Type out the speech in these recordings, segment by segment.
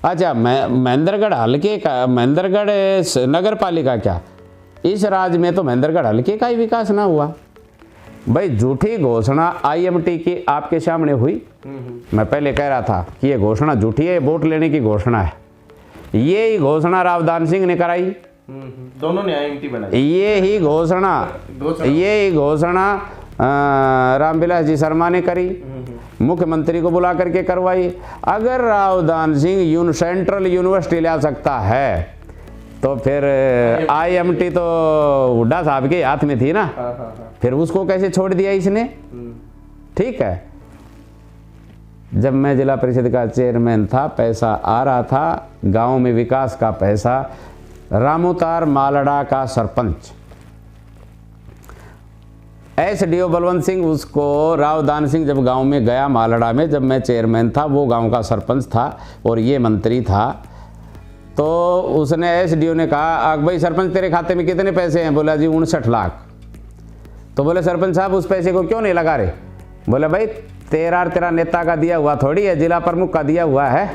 अच्छा, महेंद्रगढ़ हल्के का, महेंद्रगढ़ नगर पालिका क्या, इस राज्य में तो महेंद्रगढ़ हल्के का ही विकास ना हुआ। भाई झूठी घोषणा आईएमटी की आपके सामने हुई। मैं पहले कह रहा था कि ये घोषणा झूठी है, वोट लेने की घोषणा है। ये ही घोषणा रावदान सिंह ने कराई, दोनों ने आईएमटी बनाई। ये ही घोषणा रामविलास जी शर्मा ने करी, मुख्यमंत्री को बुला करके करवाई। अगर रावदान सिंह सेंट्रल यूनिवर्सिटी ला सकता है तो फिर आईएमटी तो हुड्डा साहब के हाथ में थी ना। फिर उसको कैसे छोड़ दिया इसने? ठीक है, जब मैं जिला परिषद का चेयरमैन था, पैसा आ रहा था गांव में, विकास का पैसा। रामोतार मालड़ा का सरपंच एसडीओ बलवंत सिंह, उसको रावदान सिंह जब गांव में गया मालड़ा में, जब मैं चेयरमैन था, वो गांव का सरपंच था और ये मंत्री था, तो उसने एसडीओ ने कहा, भाई सरपंच तेरे खाते में कितने पैसे हैं? बोला जी 59 लाख। तो बोले सरपंच साहब उस पैसे को क्यों नहीं लगा रहे? बोले भाई तेरा नेता का दिया हुआ थोड़ी है, जिला प्रमुख का दिया हुआ है,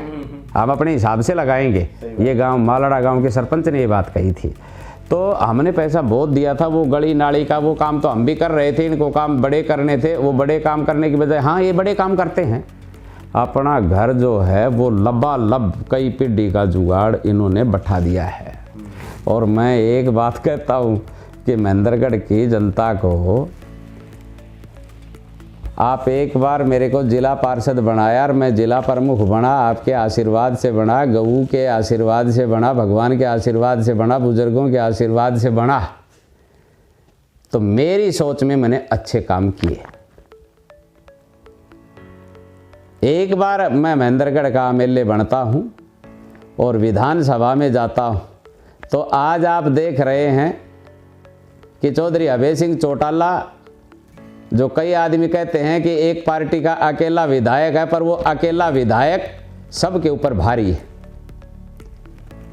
हम अपने हिसाब से लगाएंगे। ये गांव मालड़ा गांव के सरपंच ने ये बात कही थी। तो हमने पैसा बहुत दिया था, वो गली नाली का वो काम तो हम भी कर रहे थे, इनको काम बड़े करने थे, वो बड़े काम करने की बजाय, हाँ ये बड़े काम करते हैं, अपना घर जो है वो लबालब कई पीढ़ी का जुगाड़ इन्होंने बैठा दिया है। और मैं एक बात कहता हूँ कि महेंद्रगढ़ की जनता को, आप एक बार मेरे को जिला पार्षद बनाया और मैं जिला प्रमुख बना, आपके आशीर्वाद से बना, गऊ के आशीर्वाद से बना, भगवान के आशीर्वाद से बना, बुजुर्गों के आशीर्वाद से बना, तो मेरी सोच में मैंने अच्छे काम किए। एक बार मैं महेंद्रगढ़ का एमएलए बनता हूँ और विधानसभा में जाता हूँ, तो आज आप देख रहे हैं कि चौधरी अभय सिंह चौटाला, जो कई आदमी कहते हैं कि एक पार्टी का अकेला विधायक है, पर वो अकेला विधायक सबके ऊपर भारी है।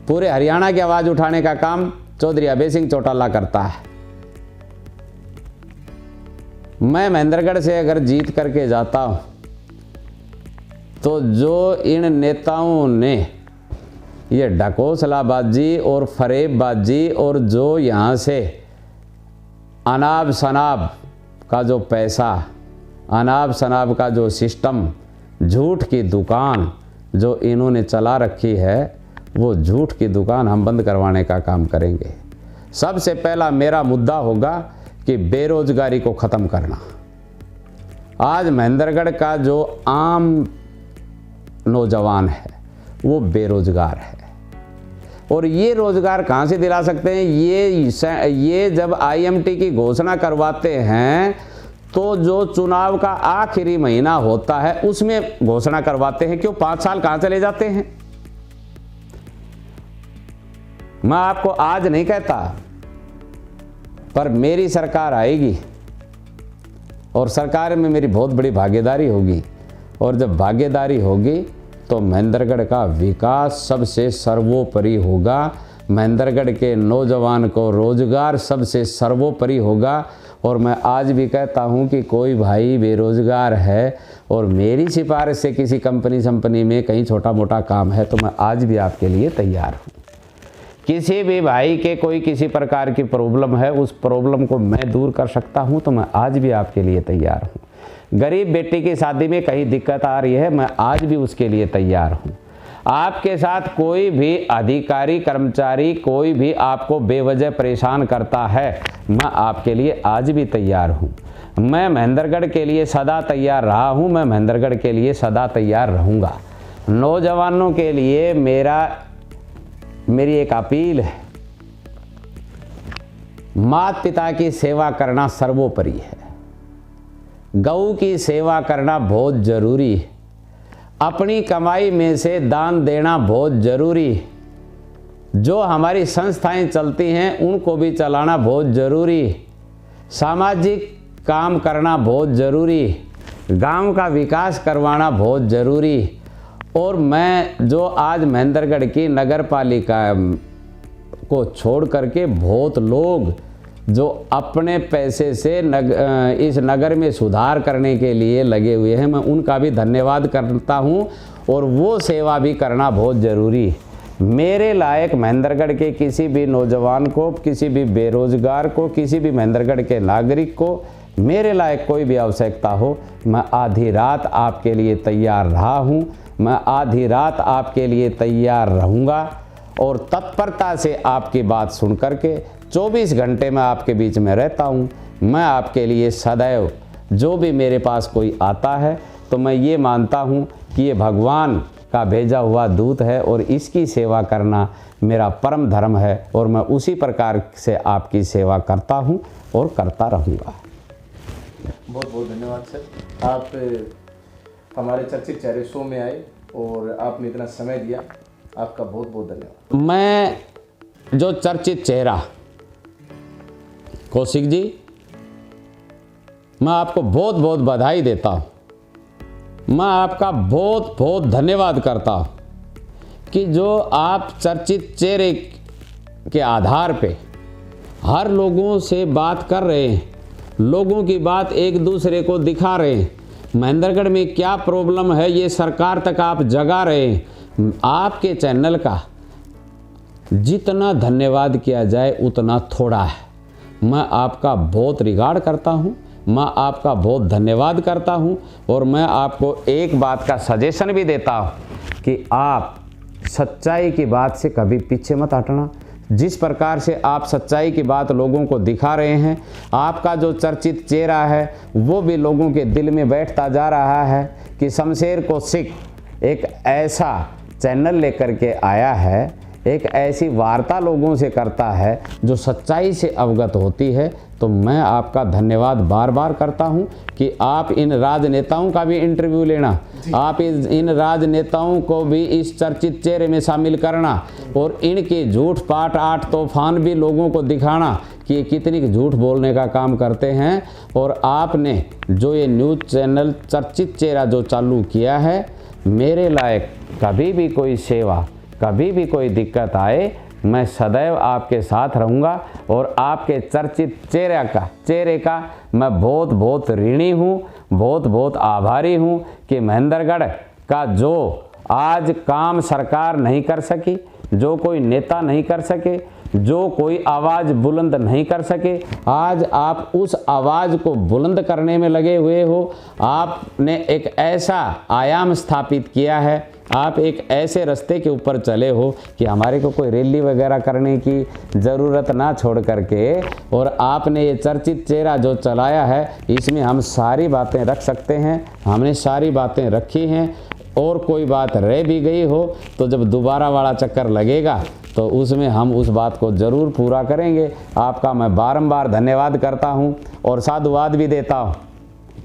पूरे हरियाणा की आवाज उठाने का काम चौधरी अभय सिंह चौटाला करता है। मैं महेंद्रगढ़ से अगर जीत करके जाता हूं, तो जो इन नेताओं ने ये ढकोसलाबाजी और फरेबबाजी और जो यहाँ से अनाब शनाब का जो पैसा, अनाब शनाब का जो सिस्टम, झूठ की दुकान जो इन्होंने चला रखी है, वो झूठ की दुकान हम बंद करवाने का काम करेंगे। सबसे पहला मेरा मुद्दा होगा कि बेरोजगारी को ख़त्म करना। आज महेंद्रगढ़ का जो आम नौजवान है वो बेरोजगार है, और ये रोजगार कहाँ से दिला सकते हैं? ये जब आईएमटी की घोषणा करवाते हैं तो जो चुनाव का आखिरी महीना होता है उसमें घोषणा करवाते हैं। क्यों? 5 साल कहाँ चले जाते हैं? मैं आपको आज नहीं कहता, पर मेरी सरकार आएगी और सरकार में मेरी बहुत बड़ी भागीदारी होगी, और जब भागीदारी होगी तो महेंद्रगढ़ का विकास सबसे सर्वोपरि होगा। महेंद्रगढ़ के नौजवान को रोजगार सबसे सर्वोपरि होगा। और मैं आज भी कहता हूं कि कोई भाई बेरोजगार है और मेरी सिफारिश से किसी कंपनी में कहीं छोटा मोटा काम है, तो मैं आज भी आपके लिए तैयार हूं। किसी भी भाई के कोई किसी प्रकार की प्रॉब्लम है, उस प्रॉब्लम को मैं दूर कर सकता हूं, तो मैं आज भी आपके लिए तैयार हूं। गरीब बेटी की शादी में कहीं दिक्कत आ रही है, मैं आज भी उसके लिए तैयार हूं। आपके साथ कोई भी अधिकारी कर्मचारी कोई भी आपको बेवजह परेशान करता है, मैं आपके लिए आज भी तैयार हूं। मैं महेंद्रगढ़ के लिए सदा तैयार रहा हूं, मैं महेंद्रगढ़ के लिए सदा तैयार रहूंगा। नौजवानों के लिए मेरी एक अपील है, माता पिता की सेवा करना सर्वोपरि है। गऊ की सेवा करना बहुत जरूरी है। अपनी कमाई में से दान देना बहुत जरूरी है। जो हमारी संस्थाएं चलती हैं उनको भी चलाना बहुत जरूरी है। सामाजिक काम करना बहुत जरूरी है। गांव का विकास करवाना बहुत जरूरी है। और मैं जो आज महेंद्रगढ़ की नगर पालिका को छोड़ करके बहुत लोग जो अपने पैसे से इस नगर में सुधार करने के लिए लगे हुए हैं, मैं उनका भी धन्यवाद करता हूं। और वो सेवा भी करना बहुत ज़रूरी है। मेरे लायक महेंद्रगढ़ के किसी भी नौजवान को, किसी भी बेरोजगार को, किसी भी महेंद्रगढ़ के नागरिक को मेरे लायक कोई भी आवश्यकता हो, मैं आधी रात आपके लिए तैयार रहा हूँ, मैं आधी रात आपके लिए तैयार रहूँगा। और तत्परता से आपकी बात सुन करके 24 घंटे मैं आपके बीच में रहता हूँ। मैं आपके लिए सदैव, जो भी मेरे पास कोई आता है तो मैं ये मानता हूँ कि ये भगवान का भेजा हुआ दूत है और इसकी सेवा करना मेरा परम धर्म है। और मैं उसी प्रकार से आपकी सेवा करता हूँ और करता रहूँगा। बहुत बहुत धन्यवाद सर, आप हमारे चर्चित चेहरे शो में आए और आपने इतना समय दिया, आपका बहुत बहुत धन्यवाद। मैं जो चर्चित चेहरा कौशिक जी, मैं आपको बहुत बहुत बधाई देता हूँ। मैं आपका बहुत बहुत धन्यवाद करता हूँ कि जो आप चर्चित चेहरे के आधार पे हर लोगों से बात कर रहे हैं, लोगों की बात एक दूसरे को दिखा रहे हैं, महेंद्रगढ़ में क्या प्रॉब्लम है ये सरकार तक आप जगा रहे हैं। आपके चैनल का जितना धन्यवाद किया जाए उतना थोड़ा है। मैं आपका बहुत रिगार्ड करता हूँ, मैं आपका बहुत धन्यवाद करता हूँ। और मैं आपको एक बात का सजेशन भी देता हूँ कि आप सच्चाई की बात से कभी पीछे मत हटना। जिस प्रकार से आप सच्चाई की बात लोगों को दिखा रहे हैं, आपका जो चर्चित चेहरा है वो भी लोगों के दिल में बैठता जा रहा है कि शमशेर कौशिक एक ऐसा चैनल लेकर के आया है, एक ऐसी वार्ता लोगों से करता है जो सच्चाई से अवगत होती है। तो मैं आपका धन्यवाद बार बार करता हूं कि आप इन राजनेताओं का भी इंटरव्यू लेना, आप इन राजनेताओं को भी इस चर्चित चेहरे में शामिल करना और इनके झूठ पाठ आठ तूफान भी लोगों को दिखाना कि ये कितनी झूठ बोलने का काम करते हैं। और आपने जो ये न्यूज़ चैनल चर्चित चेहरा जो चालू किया है, मेरे लायक कभी भी कोई सेवा, कभी भी कोई दिक्कत आए, मैं सदैव आपके साथ रहूँगा। और आपके चर्चित चेहरे का मैं बहुत बहुत ऋणी हूँ, बहुत बहुत आभारी हूँ कि महेंद्रगढ़ का जो आज काम सरकार नहीं कर सकी, जो कोई नेता नहीं कर सके, जो कोई आवाज़ बुलंद नहीं कर सके, आज आप उस आवाज़ को बुलंद करने में लगे हुए हो। आपने एक ऐसा आयाम स्थापित किया है, आप एक ऐसे रास्ते के ऊपर चले हो कि हमारे को कोई रैली वगैरह करने की ज़रूरत ना छोड़ करके, और आपने ये चर्चित चेहरा जो चलाया है इसमें हम सारी बातें रख सकते हैं। हमने सारी बातें रखी हैं, और कोई बात रह भी गई हो तो जब दोबारा वाला चक्कर लगेगा तो उसमें हम उस बात को ज़रूर पूरा करेंगे। आपका मैं बारंबार धन्यवाद करता हूं और साधुवाद भी देता हूं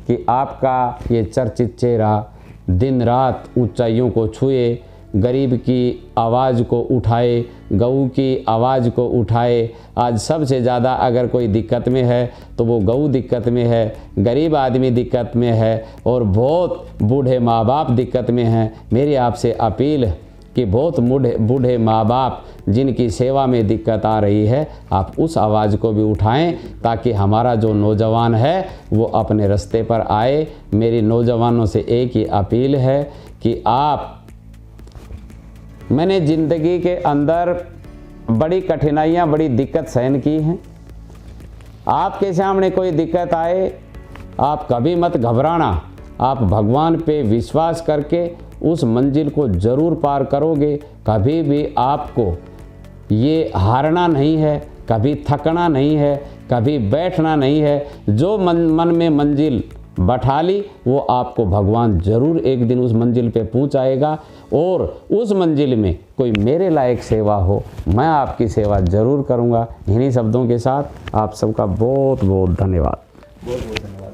कि आपका ये चर्चित चेहरा दिन रात ऊंचाइयों को छुए, गरीब की आवाज़ को उठाए, गऊ की आवाज़ को उठाए। आज सबसे ज़्यादा अगर कोई दिक्कत में है तो वो गऊ दिक्कत में है, गरीब आदमी दिक्कत में है, और बहुत बूढ़े माँ बाप दिक्कत में हैं। मेरी आपसे अपील है कि बहुत बूढ़े माँ बाप जिनकी सेवा में दिक्कत आ रही है, आप उस आवाज़ को भी उठाएं ताकि हमारा जो नौजवान है वो अपने रास्ते पर आए। मेरी नौजवानों से एक ही अपील है कि मैंने ज़िंदगी के अंदर बड़ी कठिनाइयाँ, बड़ी दिक्कत सहन की हैं। आपके सामने कोई दिक्कत आए, आप कभी मत घबराना। आप भगवान पे विश्वास करके उस मंजिल को ज़रूर पार करोगे। कभी भी आपको ये हारना नहीं है, कभी थकना नहीं है, कभी बैठना नहीं है। जो मन में मंजिल बैठा ली वो आपको भगवान ज़रूर एक दिन उस मंजिल पे पहुंचाएगा। और उस मंजिल में कोई मेरे लायक सेवा हो, मैं आपकी सेवा ज़रूर करूंगा। इन्हीं शब्दों के साथ आप सबका बहुत बहुत धन्यवाद। बहुत बहुत धन्यवाद।